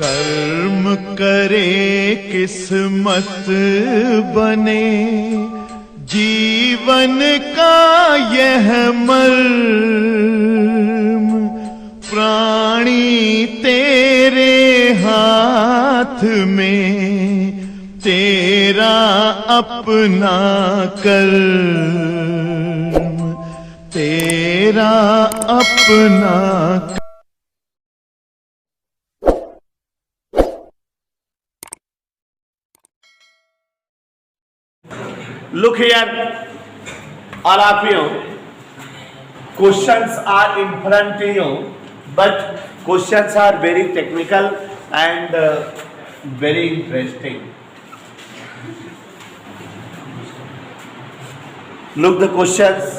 कर्म करे किस्मत बने, जीवन का यह मर्म, प्राणी तेरे हाथ में, तेरा अपना कर्म, तेरा अपना। Look here, all of you. Questions are in front of you, but questions are very technical and very interesting. Look the questions.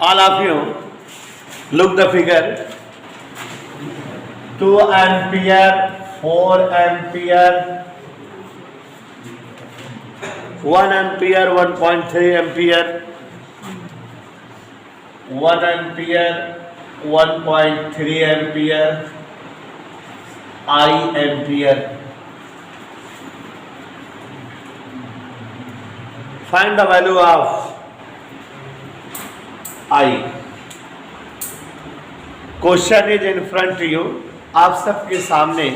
All of you, look the figure. 2 ampere, 4 ampere, 1 ampere, 1.3 ampere, 1 ampere, 1.3 ampere, I ampere. Find the value of I. Question is in front you, आप सबके सामने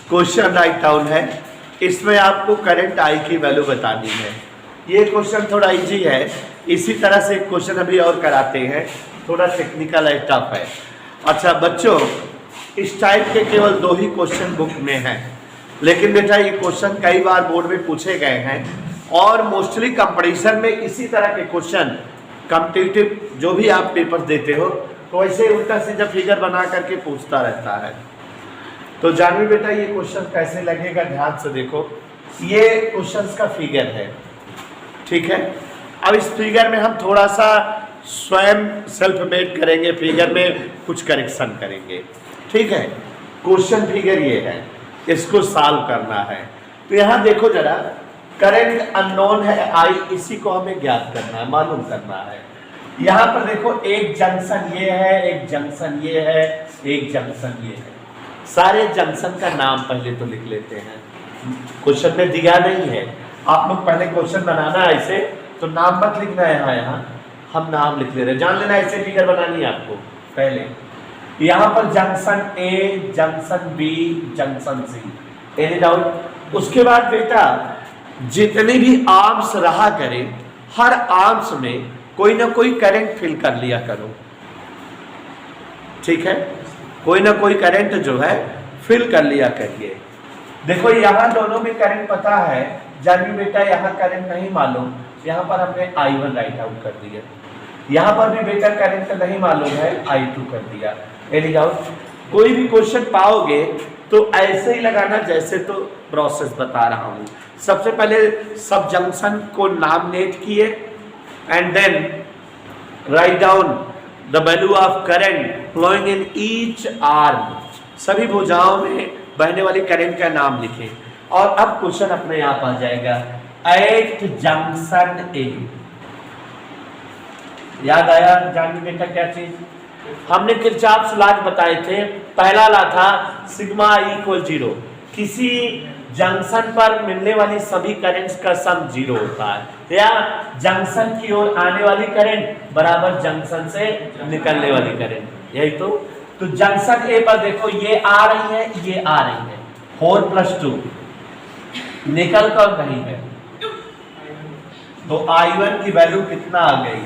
question write down है। इसमें आपको current I की value बतानी है। ये क्वेश्चन थोड़ा इजी है। इसी तरह से क्वेश्चन अभी और कराते हैं, थोड़ा टेक्निकल है, टफ है। अच्छा बच्चों, इस टाइप के केवल 2 ही क्वेश्चन बुक में हैं, लेकिन बेटा ये क्वेश्चन कई बार बोर्ड में पूछे गए हैं और मोस्टली कंपटीशन में इसी तरह के क्वेश्चन, कॉम्पिटिटिव जो भी आप पेपर देते हो तो ऐसे उल्टा सीधा फिगर बना करके पूछता रहता है। तो जानवी बेटा ये क्वेश्चन कैसे लगेगा, ध्यान से देखो। ये क्वेश्चंस का फिगर है, ठीक है। अब इस फिगर में हम थोड़ा सा स्वयं सेल्फ मेड करेंगे, फिगर में कुछ करेक्शन करेंगे, ठीक है। क्वेश्चन फिगर ये है, इसको सॉल्व करना है। तो यहाँ देखो जरा, करंट अननोन है आई, इसी को हमें ज्ञात करना है, मालूम करना है। यहाँ पर देखो एक जंक्शन ये है, एक जंक्शन ये है, एक जंक्शन ये है। सारे जंक्शन का नाम पहले तो लिख लेते हैं। क्वेश्चन में दिया नहीं है, आप लोग पहले क्वेश्चन बनाना है ऐसे, तो नाम मत लिखना है। यहाँ हम नाम लिख ले रहे हैं, जान लेना ऐसे फिगर बनानी है आपको। पहले यहाँ पर जंक्शन ए, जंक्शन बी, जंक्शन सी, एनी डाउट। उसके बाद बेटा जितने भी आर्म्स रहा करें, हर आर्म्स में कोई ना कोई करंट फिल कर लिया करो, ठीक है। कोई ना कोई करंट जो है फिल कर लिया करिए। देखो यहाँ दोनों में करंट पता है, जानवी बेटा यहाँ करंट नहीं मालूम, यहाँ पर हमने I1 राइट आउट कर दिया। यहाँ पर भी बेटा करंट नहीं मालूम है, I2 कर दिया। Any doubt? कोई भी क्वेश्चन पाओगे तो ऐसे ही लगाना जैसे तो प्रोसेस बता रहा हूँ। सबसे पहले सब जंक्शन को नामनेट किए and then write down the value of current flowing in each arm. सभी भुजाओं में बहने वाली करंट का नाम लिखें और अब क्वेश्चन अपने आप आ जाएगा। एट जंक्शन ए, याद आया जानवी बेटा क्या चीज? हमने किरचॉफ्स लॉ बताए थे। पहला लॉ था सिग्मा इक्वल 0, किसी जंक्शन पर मिलने वाली सभी करंट्स का सम 0 होता है, या जंक्शन की ओर आने वाली करंट बराबर जंक्शन से निकलने वाली करंट, यही तो जंक्शन ए पर देखो ये आ रही है, ये आ रही है, 4 + 2 निकल कर नहीं है, तो I1 की वैल्यू कितना आ गई?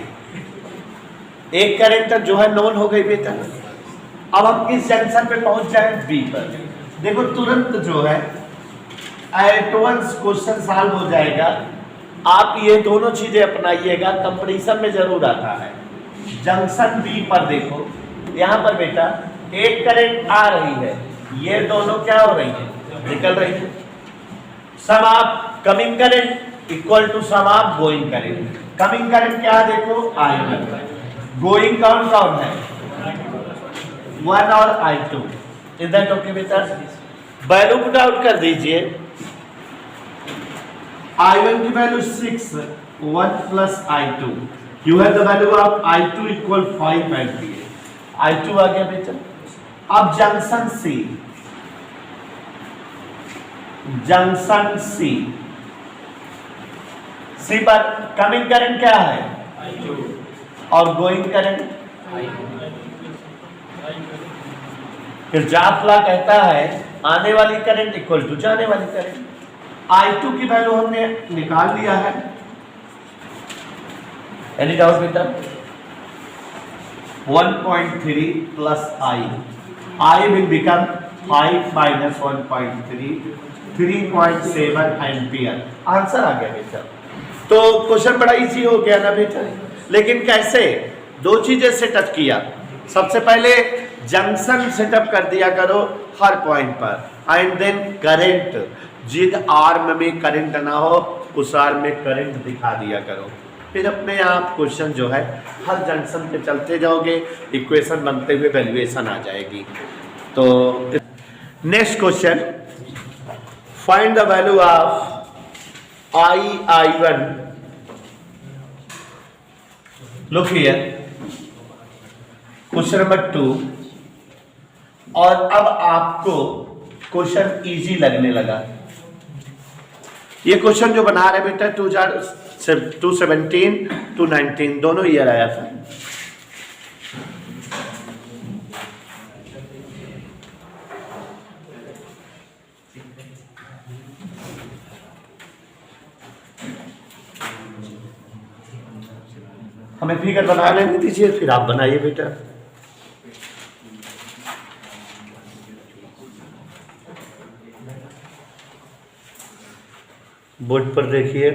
एक करंट जो है नोन हो गई बेटा। अब हम किस जंक्शन पे पहुंच जाए? बी पर। देखो तुरंत जो है एट वंस क्वेश्चन सॉल्व हो जाएगा। आप ये दोनों चीजें अपनाइएगा, कंपटीशन में जरूर आता है। जंक्शन बी पर देखो, यहाँ पर बेटा एक करंट आ रही है, ये दोनों क्या हो रही है? निकल रही है। Sum of coming current equal to sum of going current. Coming current क्या देखो I1, गोइंग कौन कौन है? 1 और I2, इज दैट ओके बेटा? वैल्यू पुट आउट कर दीजिए। I1 की value 6, 1 plus I2, you have the value of I2 equal 5 ampere. I2 आ गया बेटा। अब जंक्शन सी पर कमिंग करंट क्या है? I2। और गोइंग करंट किरचॉफ लॉ कहता है आने वाली करंट इक्वल टू जाने वाली करंट। I2 की वैल्यू हमने निकाल लिया है। एनी डाउट बेटा? 1.3 plus I will become 5 minus 1.3, 3.7 ampere. Answer आ गया बेटा। तो क्वेश्चन बड़ा इजी हो गया ना बेटा? लेकिन कैसे? दो चीजें सेटअप किया। सबसे पहले जंक्शन सेटअप कर दिया करो हर पॉइंट पर, एंड देन करंट, जिस आर्म में करंट ना हो उस आर्म में करंट दिखा दिया करो। फिर अपने आप क्वेश्चन जो है हर जंक्शन पे चलते जाओगे, इक्वेशन बनते हुए वैल्यूएशन आ जाएगी। तो next question, find the value of I1। Look here, question number 2। और अब आपको क्वेश्चन इजी लगने लगा। ये क्वेश्चन जो बना रहे बेटा 2017, 2019 दोनों ईयर आया था। हमें फिगर बना लेने दीजिए, फिर आप बनाइए बेटा। बोर्ड पर देखिए।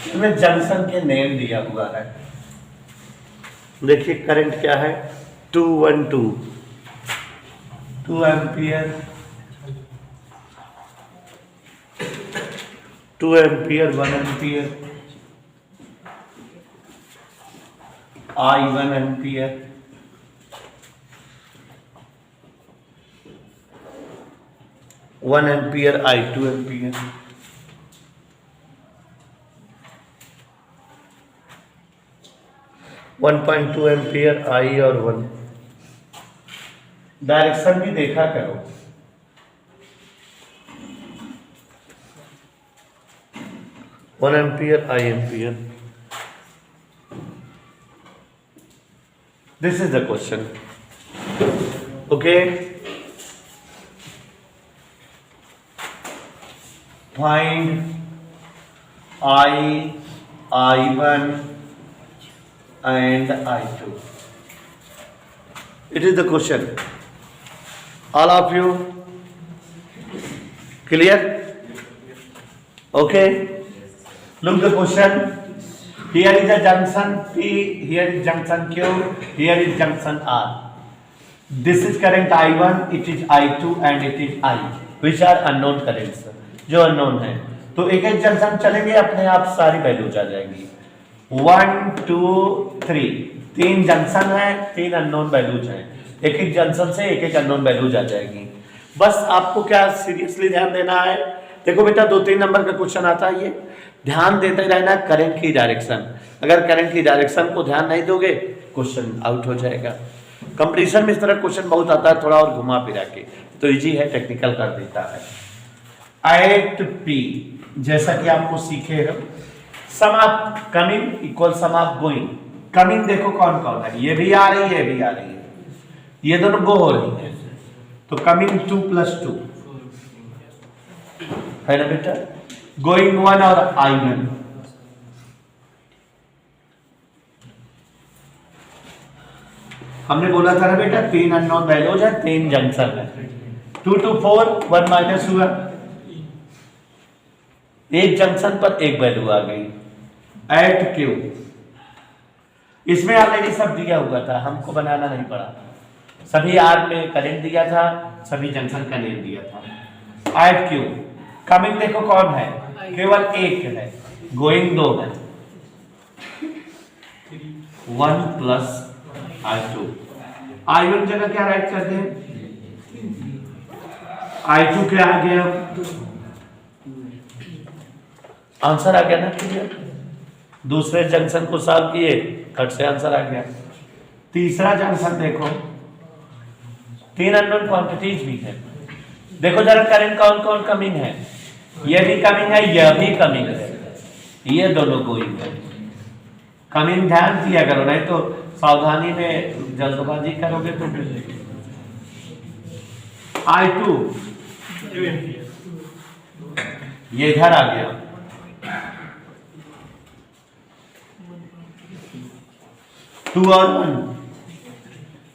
इसमें जंक्शन के नेम दिया हुआ है। देखिए करंट क्या है, 212, 2 ampere, 2 ampere, 1 ampere, I1 ampere, 1 ampere, I2 ampere. One 1.2 ampere I और 1। डायरेक्शन भी देखा करो। One ampere, I ampere. This is the question. Okay, find I1 and I2. It is the question. All of you clear? Okay. Look the question. Here is a junction P. Here is junction Q. Here is junction R. This is current I1. It is I2 and it is I, which are unknown currents. जो unknown है, तो एक एक junction चलेंगे, अपने आप सारी values आ जाएंगी। 1 2 3, 3 जंक्शन है, 3 अननोन वैल्यूज हैं। एक एक जंक्शन से एक एक अननोन वैल्यूज आ जाएगी। बस आपको क्या सीरियसली ध्यान देना है। देखो बेटा 2-3 नंबर का क्वेश्चन आता है, ये ध्यान देते रहना करंट की डायरेक्शन। अगर करंट की डायरेक्शन को ध्यान नहीं दोगे क्वेश्चन आउट हो जाएगा। कंपटीशन में इस तरह क्वेश्चन बहुत आता है, थोड़ा और घुमा फिरा के, तो इजी है, टेक्निकल कर देता है। एट पी, जैसा कि आपको सीखे हो, sum of coming equal sum of going. Coming देखो कौन कौन है, ये भी आ रही है, ये भी आ रही है, ये दोनों गो हो रही है, तो कमिंग 2 + 2 है ना बेटा। गोइंग 1 और I1। हमने बोला था ना बेटा 3 अननोन वैल्यूज है, 3 जंक्शन है। 2 to 4 1 - हुआ, एक जंक्शन पर एक वैल्यू आ गई एट क्यू। इसमें ऑलरेडी सब दिया हुआ था, हमको बनाना नहीं पड़ा। सभी आर में करंट दिया था, सभी जंक्शन का नेम दिया था। एट क्यू कमिंग देखो कौन है, केवल एक है, गोइंग 2 है, 1 प्लस I2। I1 जगह क्या राइट कर दें, I2 क्या आ गया, आंसर आ गया ना क्लियर। दूसरे जंक्शन को सॉल्व किए, कट से आंसर आ गया। तीसरा जंक्शन देखो, 3 अननोन क्वांटिटीज भी है। देखो जरा करंट कौन कौन कमिंग है, ये भी कमिंग है, यह भी कमिंग है, ये दोनों गोइंग है। कमिंग ध्यान दिया करो, नहीं तो सावधानी में जल्दबाजी करोगे तो फिर। I2 ये इधर आ गया, 2 और 1,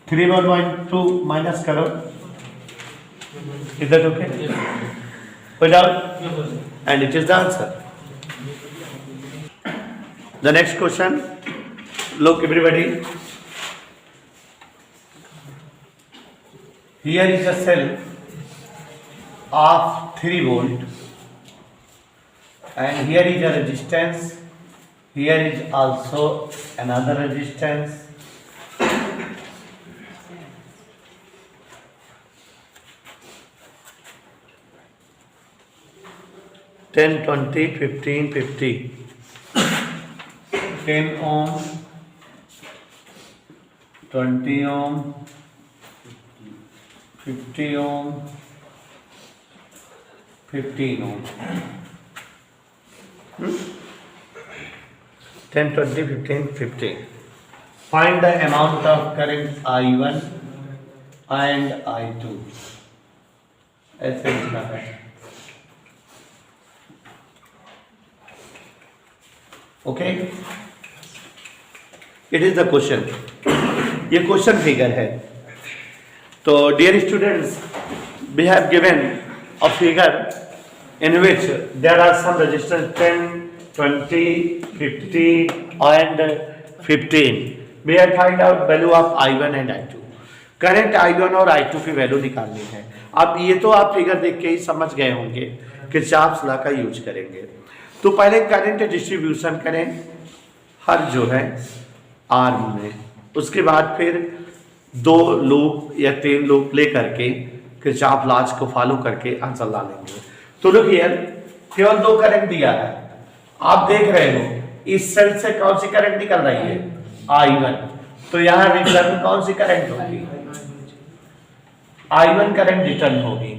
3 और 1, 2 माइनस करो इधर, okay put out and it is the answer. The next question, look everybody, here is a cell of 3 volt and here is a resistance, here is also another resistance, ten, 20, 15, 50, 10 ohm, 20 ohm, 50 ohm, 15 ohm, 10, 20, 15, 50. Find the amount of current I1 and I2. ऐसे लिखना है। Okay, it is the question, ये question figure है। तो dear students, we have given a figure in which there are some resistance 10, 20, 50 and 15. We have find out value of I1 and I2। Current I1 और I2 की value निकालनी है। अब ये तो आप फिगर देख के ही समझ गए होंगे कि चार्ल्स लॉ का यूज करेंगे। तो पहले करंट डिस्ट्रीब्यूशन करें हर जो है आर्म में, उसके बाद फिर 2 लूप या 3 लूप ले करके किरचॉफ लॉज को फॉलो करके आंसर ला लेंगे। तो लुक हियर, केवल 2 करंट दिया है, आप देख रहे हो इस सेल से कौन सी करंट निकल रही है, I1। तो यहाँ रिटर्न कौन सी करंट होगी, I1 करंट रिटर्न होगी,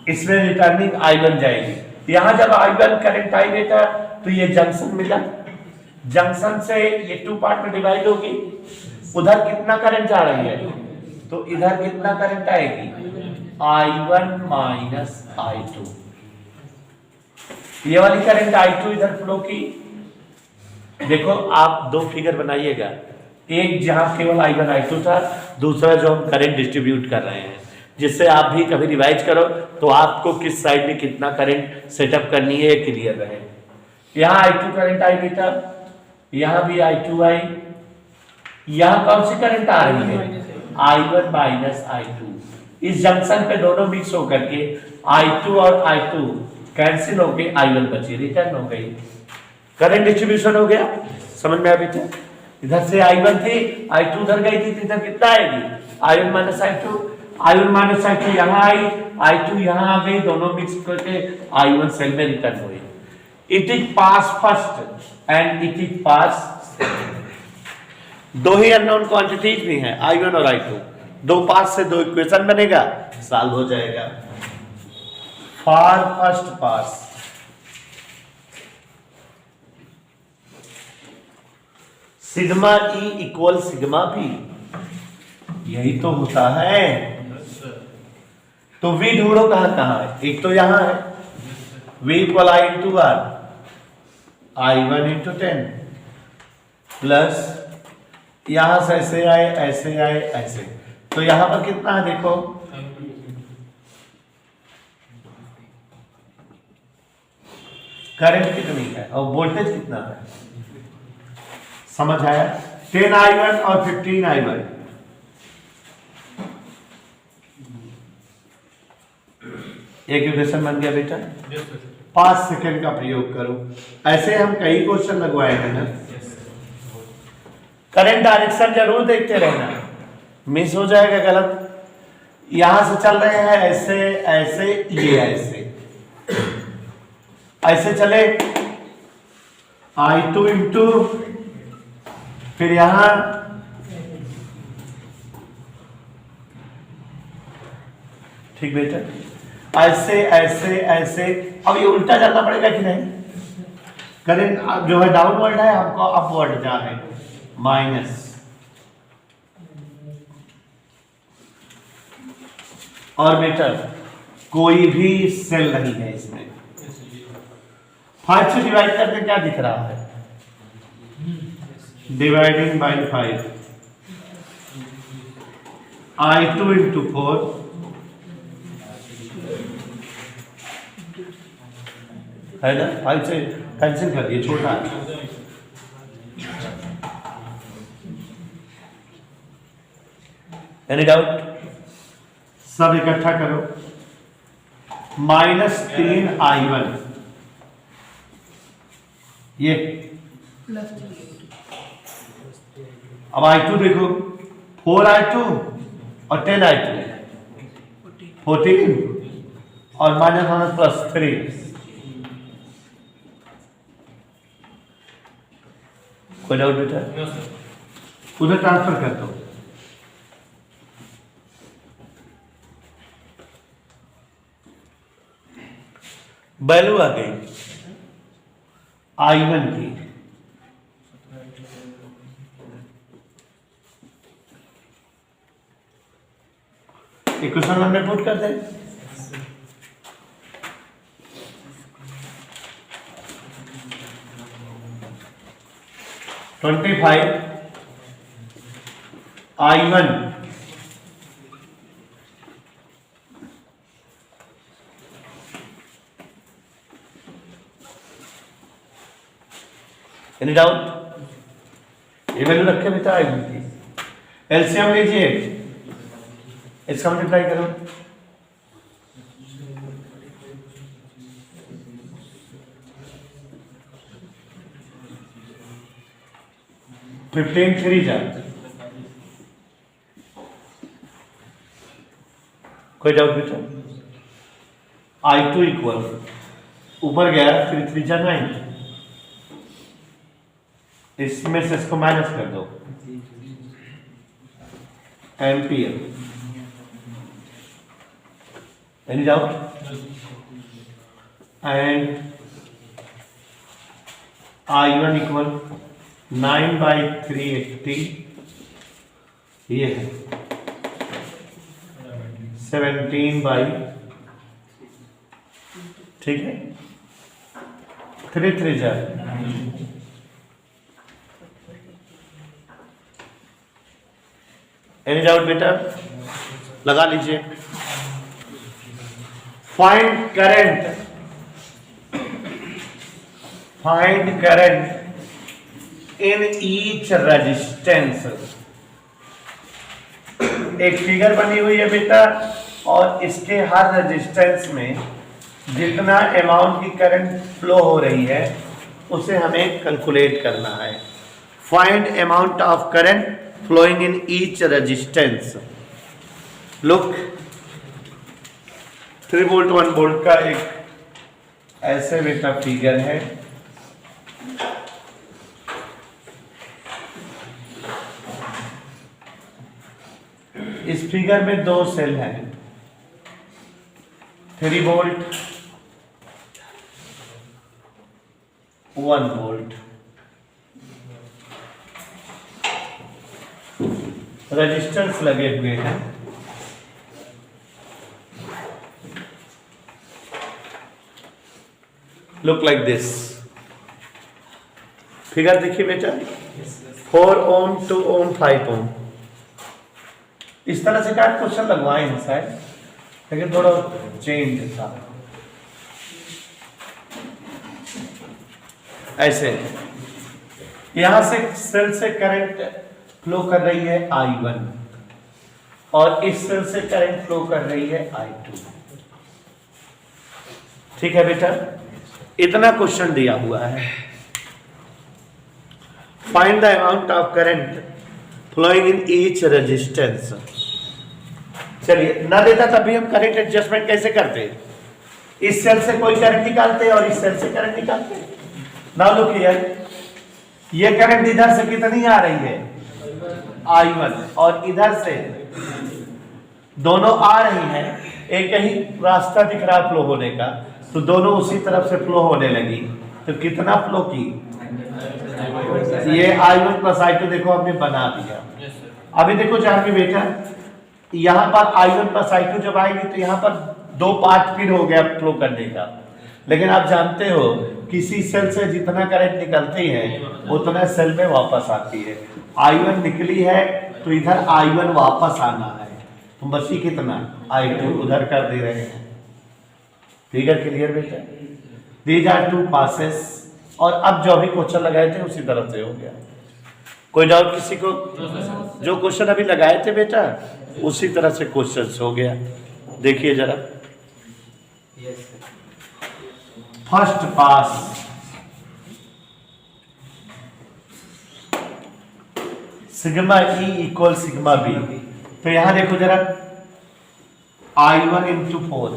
इसमें रिटर्निंग I1 जाएगी। यहां जब I1 करंट आई बेटा तो ये जंक्शन मिला, जंक्शन से ये 2 पार्ट में डिवाइड होगी, उधर कितना करंट जा रही है, तो इधर कितना करंट आएगी, I1 माइनस I2। ये वाली करंट I2 इधर फ्लो की। देखो आप 2 फिगर बनाइएगा, एक जहां केवल I1 I2 था, दूसरा जो हम करंट डिस्ट्रीब्यूट कर रहे हैं, जिससे आप भी कभी रिवाइज करो तो आपको किस साइड में कितना करंट सेटअप करनी है क्लियर रहे। यहाँ I2 करंट आई बेटा, यहाँ भी I2 आई, यहाँ कौन सी करंट आ रही है, I1 माइनस I2। इस जंक्शन पे दोनों मिक्स होकर के I2 और I2 कैंसिल होके I1 बची, रिटर्न हो गई, करंट डिस्ट्रीब्यूशन हो गया। समझ में आ बेटा, इधर से I1 थी, I2 उधर गई थी, इधर कितना आएगी, I1 minus I2, I1 minus I2 यहाँ आई, I2 यहाँ आ गई, दोनों मिक्स करके I1 सेल में रिटर्न हुई। It is pass first and it is pass second. 2 he unknown quantities भी हैं, I1 और I2। 2 पास से 2 इक्वेशन बनेगा, सॉल्व हो जाएगा। फॉर फर्स्ट पास sigma E equal sigma P, यही तो होता है। तो V ढूंढो कहां कहां है, एक तो यहां है, V equal I into R, I1 into 10 plus यहां से ऐसे आए ऐसे आए ऐसे, तो यहां पर कितना है देखो, करंट कितनी है और वोल्टेज कितना है, समझ आया। 10i1 और 15i1, एक इक्वेशन बन गया बेटा। 5 सेकंड का प्रयोग करो। ऐसे हम कई क्वेश्चन लगवाए हैं ना। करंट डायरेक्शन जरूर देखते रहना, मिस हो जाएगा गलत। यहां से चल रहे हैं ऐसे ऐसे, ये ऐसे चले I2 इंटू, फिर यहां ठीक बेटा, ऐसे ऐसे ऐसे। अब ये उल्टा जाना पड़ेगा कि नहीं, करंट जो है डाउनवर्ड है, हमको अपवर्ड जा है, माइनस। और बेटा कोई भी सेल नहीं है इसमें। 5 से डिवाइड करके क्या दिख रहा है, डिवाइडिंग बाई 5, I2 इंटू 4 है ना। 5 से कैंसिल कर दिए, छोटा है। एनी डाउट, सब इकट्ठा करो। -3i1, ये अब I2 देखो, 4i2 और 10i2, 14 और -3। कोई डाउट बेटा, उधर ट्रांसफर कर दो। वैल्यू आ गई I1 की, इक्वेशन हमने पुट कर दे। I1 एनी डाउट, ये वैल्यू रखे बेटा I1 की। एलसीएम लीजिए, इसका मल्टीप्लाई करो, फिफ्टीन 3 जा। कोई डाउट बेटा, I2 इक्वल ऊपर गया, फिर 3 जा 9, इसमें से इसको माइनस कर दो, ampere. Any doubt, and I1 equal 9/380, ये है 17 ठीक है, 3 3 जा। एनी डाउट बेटा, लगा लीजिए। Find current in each resistance. एक फिगर बनी हुई है बेटा, और इसके हर रेजिस्टेंस में जितना अमाउंट की करंट फ्लो हो रही है उसे हमें कैलकुलेट करना है। Find amount of current flowing in each resistance. Look, 3 volt 1 volt का एक ऐसे बेटा फिगर है। इस फिगर में 2 सेल हैं, 3 वोल्ट 1 वोल्ट। रेजिस्टेंस लगे हुए हैं। Look like this. फिगर देखिए बेटा, 4 ओम 2 ओम 5 ओम। इस तरह से क्या क्वेश्चन लगवाए हैं शायद, लेकिन थोड़ा चेंज था। ऐसे यहां से सेल से करंट फ्लो कर रही है I1 और इस सेल से करंट फ्लो कर रही है I2। ठीक है बेटा, इतना क्वेश्चन दिया हुआ है। Find the amount of current flowing in each resistance. चलिए, ना देता तब भी हम करंट एडजस्टमेंट कैसे करते हैं? इस सेल से कोई करंट निकालते हैं और इस सेल से करंट निकालते हैं। नाउ लुक हियर, ये करंट इधर से कितनी आ रही है I1 और इधर से दोनों आ रही हैं, एक ही रास्ता दिख रहा फ्लो होने का, तो दोनों उसी तरफ से फ्लो होने लगी। तो कितना फ्लो की? ये I1 प्लस I2 देखो हमने बना दिया। अभी देखो जाके बेटा, यहां पर I1 प्लस I2 जब आएगी तो यहां पर दो पार्ट फिर हो गया फ्लो करने का। लेकिन आप जानते हो किसी सेल से जितना करंट निकलती है उतना सेल में वापस आती है। I1 निकली है तो इधर I1 वापस आना है, तो बची कितना? I2 उधर कर दे रहे हैं। फिगर क्लियर बेटा? These are two passes. और अब जो भी क्वेश्चन लगाए थे उसी तरह से हो गया। कोई डाउट किसी को? जो क्वेश्चन अभी लगाए थे बेटा उसी तरह से क्वेश्चन हो गया। देखिए जरा, फर्स्ट पास sigma E equal sigma B। तो यहां देखो जरा, I1 इंटू 4।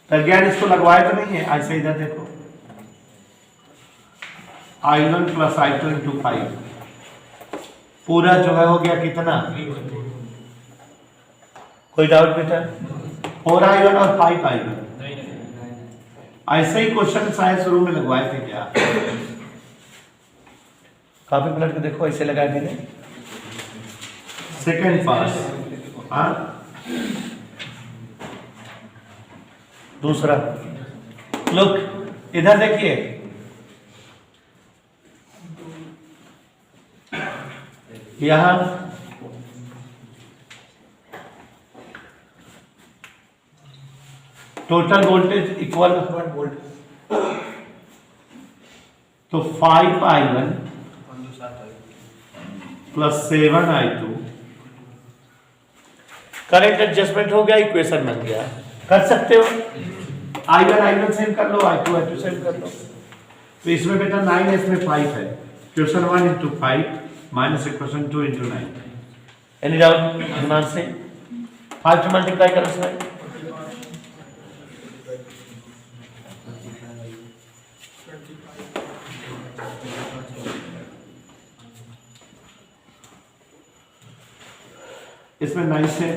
अज्ञान इसको लगवाए तो नहीं है, ऐसे इधर देखो, I1 प्लस I2 इंटू 5 पूरा जो है हो गया कितना? कोई डाउट बेटा? 4I1 और 5I1। ऐसे ही क्वेश्चन शायद शुरू में लगवाए थे क्या? कॉपी पलट के देखो, ऐसे लगाए मैंने। सेकेंड पास, हाँ दूसरा। लुक इधर देखिए, यहां टोटल वोल्टेज इक्वल 1 वोल्ट, तो 5I1 plus 7I2। Current adjustment हो गया, इक्वेशन बन गया। कर सकते हो, I1 सेम कर लो, I2 सेम कर लो। तो इसमें बेटा 9 इसमें 5 है। Question 1 into 5 minus equation 2 into 9। Any doubt दिमाग से? 5 से मल्टीप्लाई करो इसमें, इसमें 9 से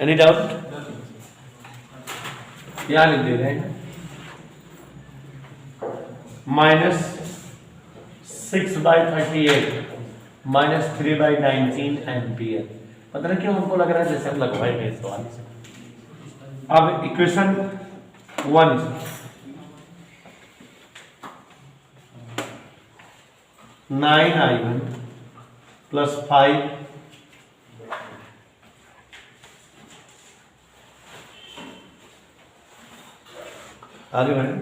एनी डाउट? क्या लिख दे रहे हैं? -6/38 -3/19 एम्पियर। पता नहीं क्यों हमको लग रहा है जैसे हम लगवाए गए सवाल से। अब इक्वेशन 1, (9I1 + 5) आगे बढ़े।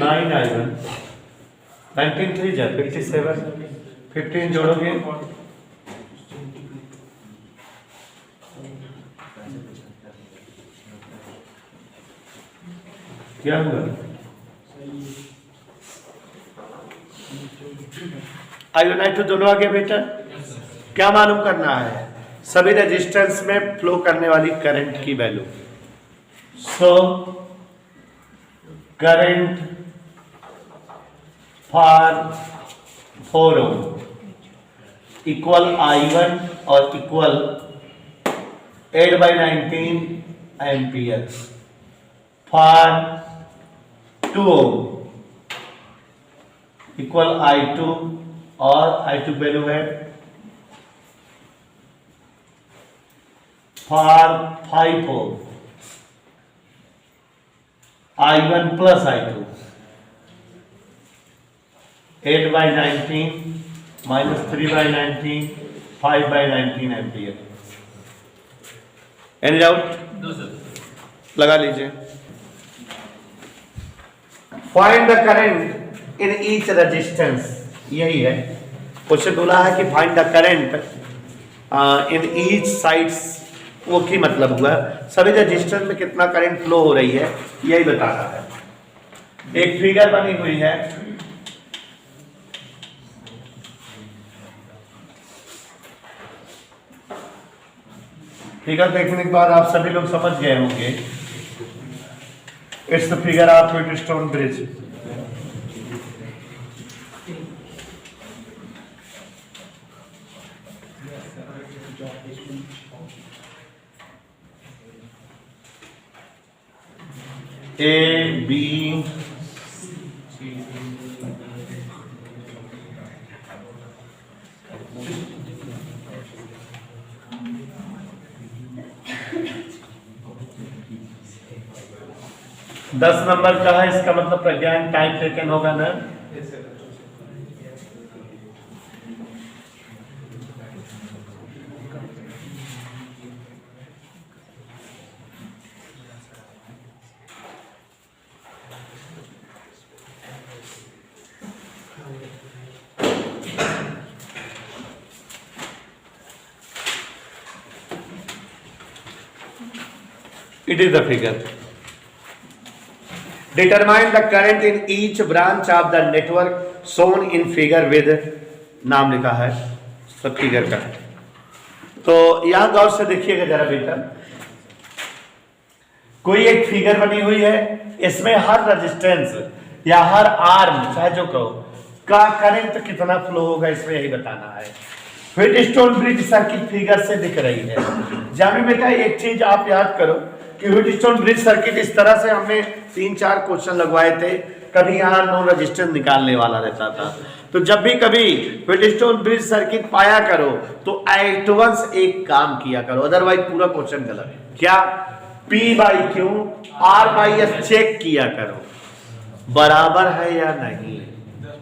(9I1) 19 3 जा 57, 15 जोड़ोगे क्या हुआ? I1 I2 दोनों आ गया बेटा। क्या मालूम करना है? सभी रेजिस्टेंस में फ्लो करने वाली करंट की वैल्यू। So current for 4 ohm equal I1 और equal 8/19 ampere. For 2 ohm equal I2 और I2 वैल्यू है for 5 ohm, I1 plus I2 8/19 minus 3/19 5/19 ampere. Any doubt? लगा लीजिए। Find the current in each resistance, यही है क्वेश्चन। बोला है कि find the current in each sides, वो की मतलब हुआ सभी रेजिस्टेंस में कितना करंट फ्लो हो रही है, यही बताना है। एक फिगर बनी हुई है, फिगर देखने के बाद आप सभी लोग समझ गए होंगे। It's the figure of Wheatstone bridge. A B दस नंबर का है, इसका मतलब प्रज्ञान टाइम टेकन होगा ना। It is the figure. Determine the current in each branch of the network shown in figure with, नाम लिखा है सब फिगर का। तो यहां गौर से देखिएगा जरा बेटा, कोई एक फिगर बनी हुई है, इसमें हर रेजिस्टेंस या हर आर्म चाहे जो कहो का करंट कितना फ्लो होगा, इसमें यही बताना है। व्हीटस्टोन ब्रिज सर्किट फिगर से दिख रही है। जाने बेटा एक चीज आप याद करो कि व्हीटस्टोन ब्रिज सर्किट इस तरह से हमने 3-4 क्वेश्चन लगवाए थे। कभी यहाँ नो रेजिस्टेंस निकालने वाला रहता था, तो जब भी कभी व्हीटस्टोन ब्रिज सर्किट पाया करो तो एडवांस एक काम किया करो, अदरवाइज पूरा क्वेश्चन गलत है। क्या? P/Q R/S चेक किया करो बराबर है या नहीं।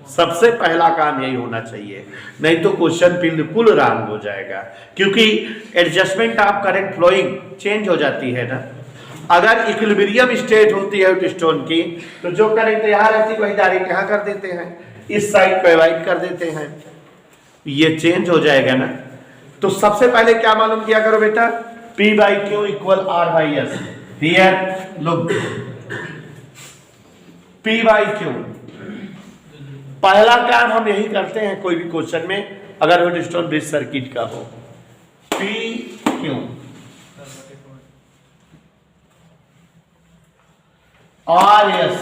सबसे पहला काम यही होना चाहिए, नहीं तो क्वेश्चन बिल्कुल रॉन्ग हो जाएगा, क्योंकि adjustment of current flowing change हो जाती है ना। अगर इक्विलिब्रियम स्टेट होती है व्हीटस्टोन की, तो जो करंट यहाँ रहती है वही डायरेक्ट यहाँ कर देते हैं, इस साइड पे अवॉइड कर देते हैं, ये चेंज हो जाएगा ना। तो सबसे पहले क्या मालूम किया करो बेटा, P/Q equal R/S। Here look, P/Q पहला काम हम यही करते हैं कोई भी क्वेश्चन में, अगर व्हीटस्टोन ब्रिज सर्किट का हो। PQ RS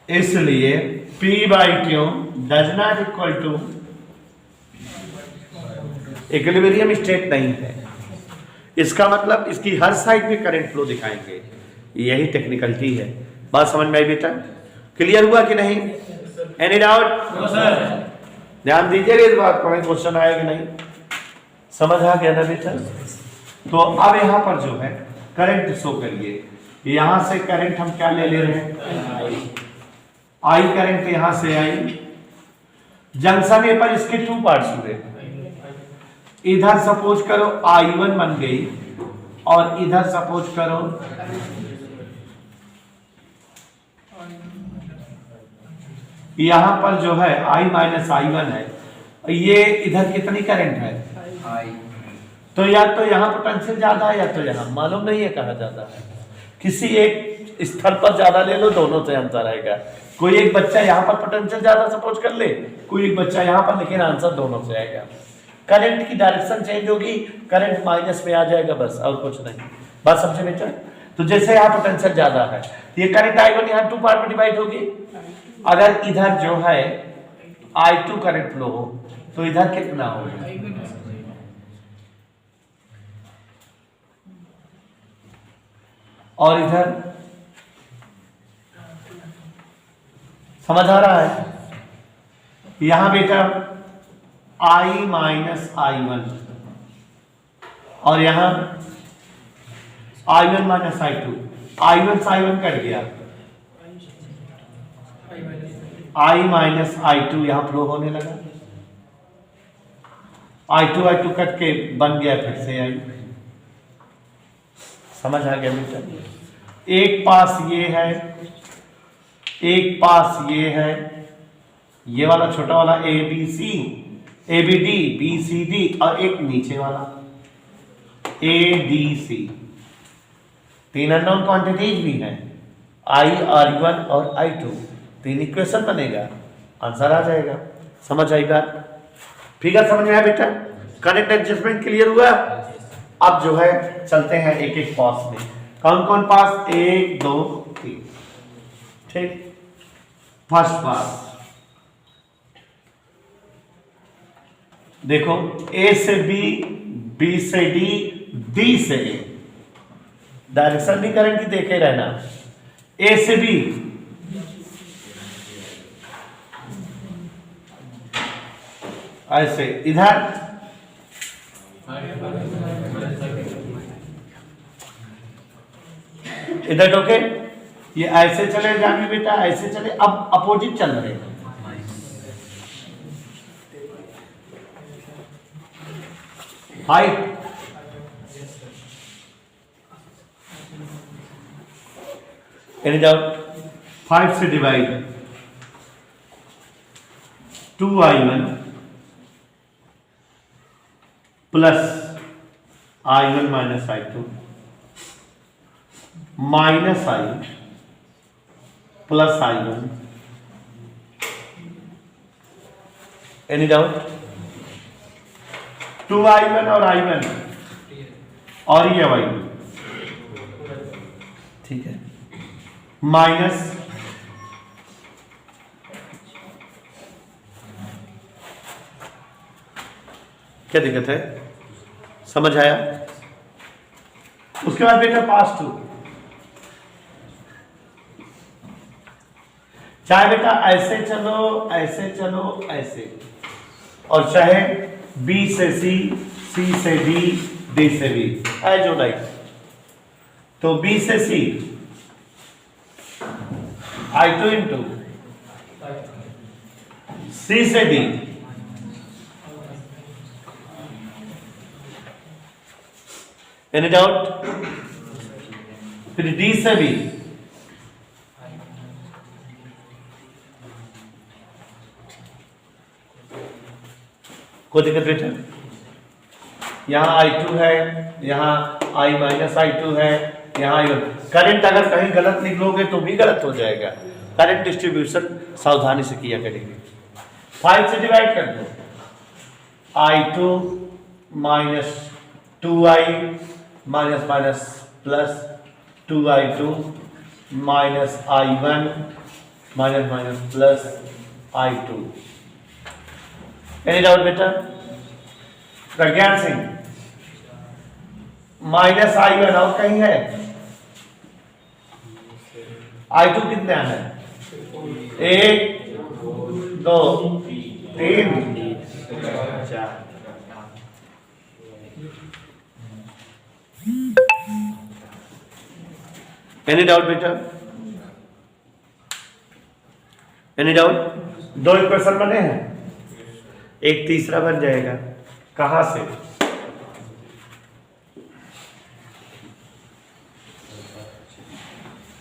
इसलिए P/Q does not equal to equilibrium state नहीं है। इसका मतलब इसकी हर साइड पे करंट फ्लो दिखाएंगे, यही टेक्निकलिटी है। बात समझ में आई बेटा? क्लियर हुआ कि नहीं? Any doubt? No sir. ध्यान दीजिएगा इस बात पर, क्वेश्चन आया कि नहीं, समझ आ गया ना बेटा? तो अब यहाँ पर जो है करंट शो करिए, यहां से करंट हम क्या ले रहे हैं, आई करंट यहां से आई, जंक्शन ए पर इसके 2 पार्ट्स हुए। इधर सपोज करो I1 बन गई और इधर सपोज करो यहां पर जो है I-I1 है, ये इधर कितनी करंट है I। तो या तो यहां पोटेंशियल ज्यादा है या तो यहां, मालूम नहीं है कहां ज्यादा है। किसी एक स्थल पर ज्यादा ले लो, दोनों से अंतर आएगा। कोई एक बच्चा यहां पर पोटेंशियल ज्यादा सपोज कर ले, कोई एक बच्चा यहां पर, लेकिन आंसर दोनों से आएगा। करंट की डायरेक्शन चेंज होगी, करंट माइनस में आ जाएगा, बस और कुछ नहीं। बात समझे बेटा? तो जैसे यहाँ पोटेंशियल ज्यादा है, ये करंट I1 यहाँ 2 पार्ट में डिवाइड होगी। अगर इधर जो है I2 करंट फ्लो हो तो इधर कितना होगा, और इधर समझ आ रहा है? यहां बेटा i माइनस i1 और यहां i1 माइनस i2, i1 से i1 कट गया, i माइनस i2 यहां फ्लो होने लगा, i2 कट के बन गया फिर से i। समझ आ गया बेटा? एक पास ये है, एक पास ये है, ये वाला छोटा वाला A B C, A B D, B C D, और एक नीचे वाला A D C. 3 unknown quantities भी हैं, आई i1 और i2। 3 इक्वेशन बनेगा, आंसर आ जाएगा। समझ आई बात? फिगर समझ में आया बेटा? करेक्ट एडजस्टमेंट क्लियर हुआ? अब जो है चलते हैं एक एक पास में। कौन कौन पास? 1 2 3। ठीक, फर्स्ट पास देखो, ए से बी, बी से डी, डी से ए। डायरेक्शन भी करंट की देखे रहना। ए से बी, ऐसे इधर, इधर ओके, ये ऐसे चले जाएंगे बेटा, ऐसे चले। अब अपोजिट चल रहे हैं, हाइट एनी डाउट? 5 से divide, 2i1 plus i1 minus i2 minus i plus i1। Any doubt? 2i1 और i1 और ये i1, ठीक है, माइनस क्या दिक्कत है? समझ आया? उसके बाद बेटा पास टू, चाहे बेटा ऐसे चलो, ऐसे चलो, ऐसे, और चाहे बी से सी, सी से डी, डी से बी, एज यू लाइक। तो बी से सी i2 इंटू, सी से डी, एनी डाउट? फिर डी से बी, कोई दिक्कत बेटा? यहाँ i2 है, यहाँ i माइनस i2 है, यहाँ करंट अगर कहीं गलत निकलोगे तो भी गलत हो जाएगा। करंट डिस्ट्रीब्यूशन सावधानी से किया करेंगे। 5 से डिवाइड कर दो, i2 minus 2i minus minus plus 2i2 minus i1 minus minus plus i2। Any doubt बेटा? प्रज्ञान सिंह, माइनस i1 और कहीं है? i2 कितने है? 1 2 3 4। एनी डाउट बेटा? Any doubt? 2 इक्वेशन बने हैं, एक तीसरा बन जाएगा। कहां से?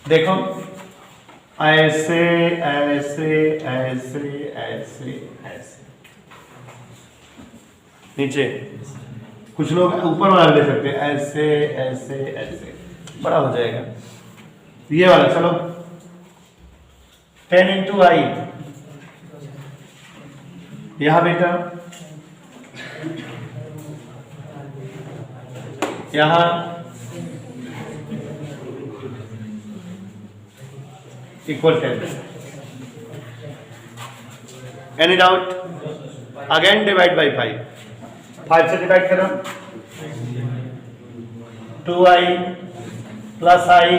देखो, ऐसे ऐसे ऐसे ऐसे ऐसे, नीचे कुछ लोग ऊपर वाला ले सकते हैं, ऐसे ऐसे ऐसे, बड़ा हो जाएगा ये वाला। चलो 10 इंटू आई, यहां बेटा यहां equal 10। Any doubt? Again divide by 5 से डिवाइड करो, 2i plus I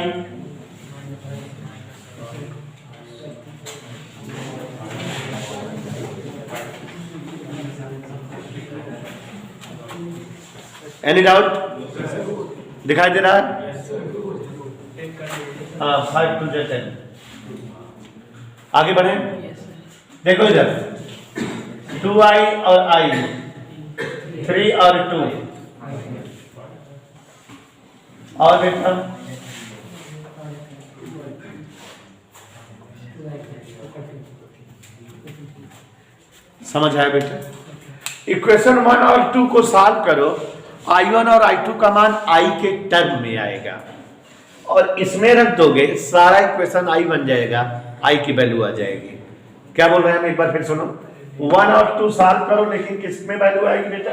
any doubt? दिखाई दे रहा है? हाँ 5 2 10। आगे बढ़े, देखो इधर 2i और i 3 और 2 और बेटा समझ आया बेटा? इक्वेशन 1 और 2 को सॉल्व करो, i1 और i2 का मान i के टर्म में आएगा और इसमें रख दोगे सारा इक्वेशन i बन जाएगा, i की वैल्यू आ जाएगी। क्या बोल रहे हैं हम एक बार फिर सुनो, 1 और 2 सॉल्व करो, लेकिन किस में वैल्यू आएगी बेटा?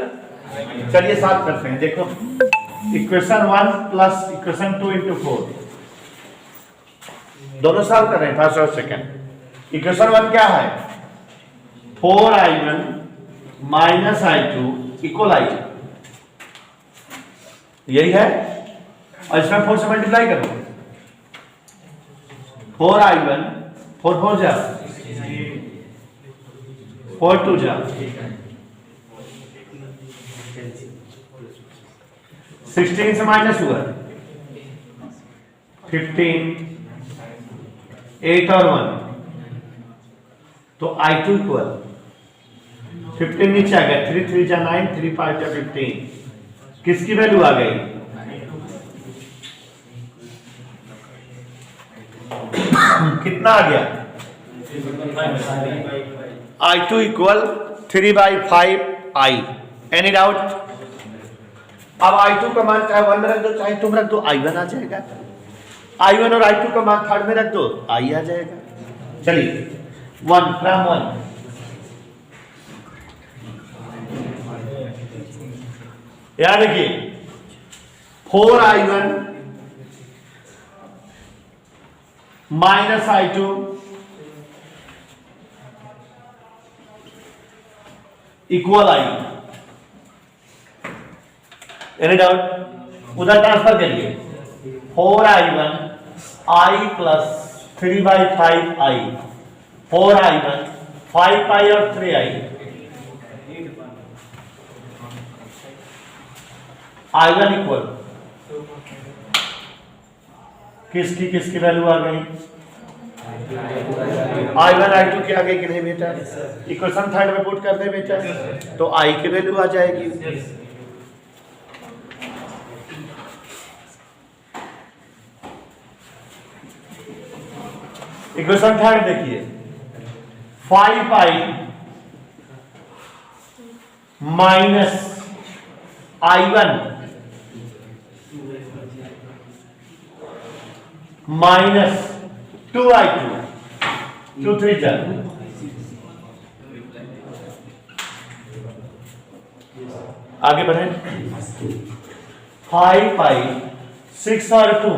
चलिए सॉल्व करते हैं। देखो इक्वेशन 1 प्लस इक्वेशन 2 इंटू 4 दोनों सॉल्व कर रहे हैं, फर्स्ट और सेकंड। इक्वेशन 1 क्या है? 4i1 minus i2 equal i, यही है, और इसमें 4 से मल्टीप्लाई करो। 4i1 4 4 जा 4 2 जा 16 से माइनस हुआ 15 8 और 1 तो i2 इक्वल 15 नीचे आ गया, 3 3 जा 9 3 5 जा 15। किसकी वैल्यू आ गई? कितना आ गया? i2 equal 3/5i। Any doubt? अब i2 का मान चाहे 1 में रख दो चाहे 2 में रख दो, i1 आ जाएगा। i1 और i2 का मान थर्ड में रख दो, i आ जाएगा। चलिए 1 फ्रॉम 1 याद रखिए 4i1 minus i2 equal i। Any doubt? उधर ट्रांसफर करिए 4i1 i plus 3/5i 4i1 5i और 3i i1 इक्वल किसकी वैल्यू आ गई? i1 i2 की आ गई कि नहीं बेटा? इक्वेशन थर्ड में पुट कर दे बेटा, तो i की वैल्यू आ जाएगी। इक्वेशन थर्ड देखिए 5i minus i1 minus 2i2 2 3 जा आगे बढ़े 5i 6 और 2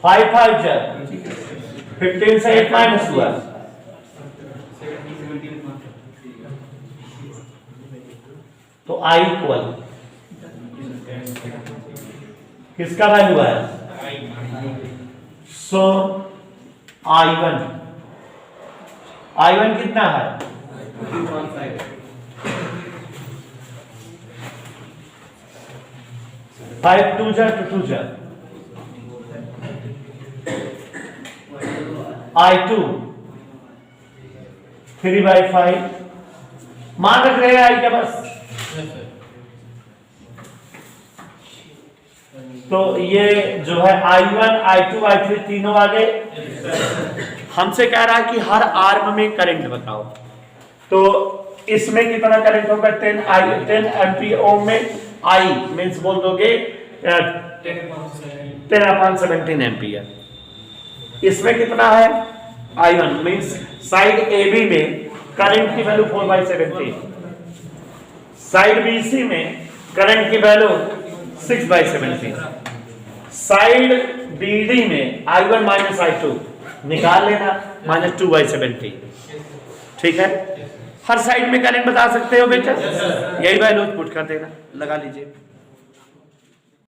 5 5 जा 15 से 8 माइनस हुआ तो i इक्वल किसका वैल्यू है? सो i1 कितना है? 5 2 जा 2 जा i2 3/5 मान रख रहे हैं i का बस। तो ये जो है i1 i2 i3 तीनों आ गए। हमसे कह रहा है कि हर आर्म में करंट बताओ, तो इसमें कितना करंट होगा? 10 एम्पीयर ओम में i मींस बोल दोगे 10/17 एम्पीयर। इसमें कितना है? i1 मींस साइड AB में करंट की वैल्यू 4/17, साइड BC में करंट की वैल्यू 6/17, साइड BD में i1 माइनस i2 निकाल लेना -2/17। ठीक है, हर साइड में करंट बता सकते हो बेटा? यही वैल्यू पुट कर देना, लगा लीजिए।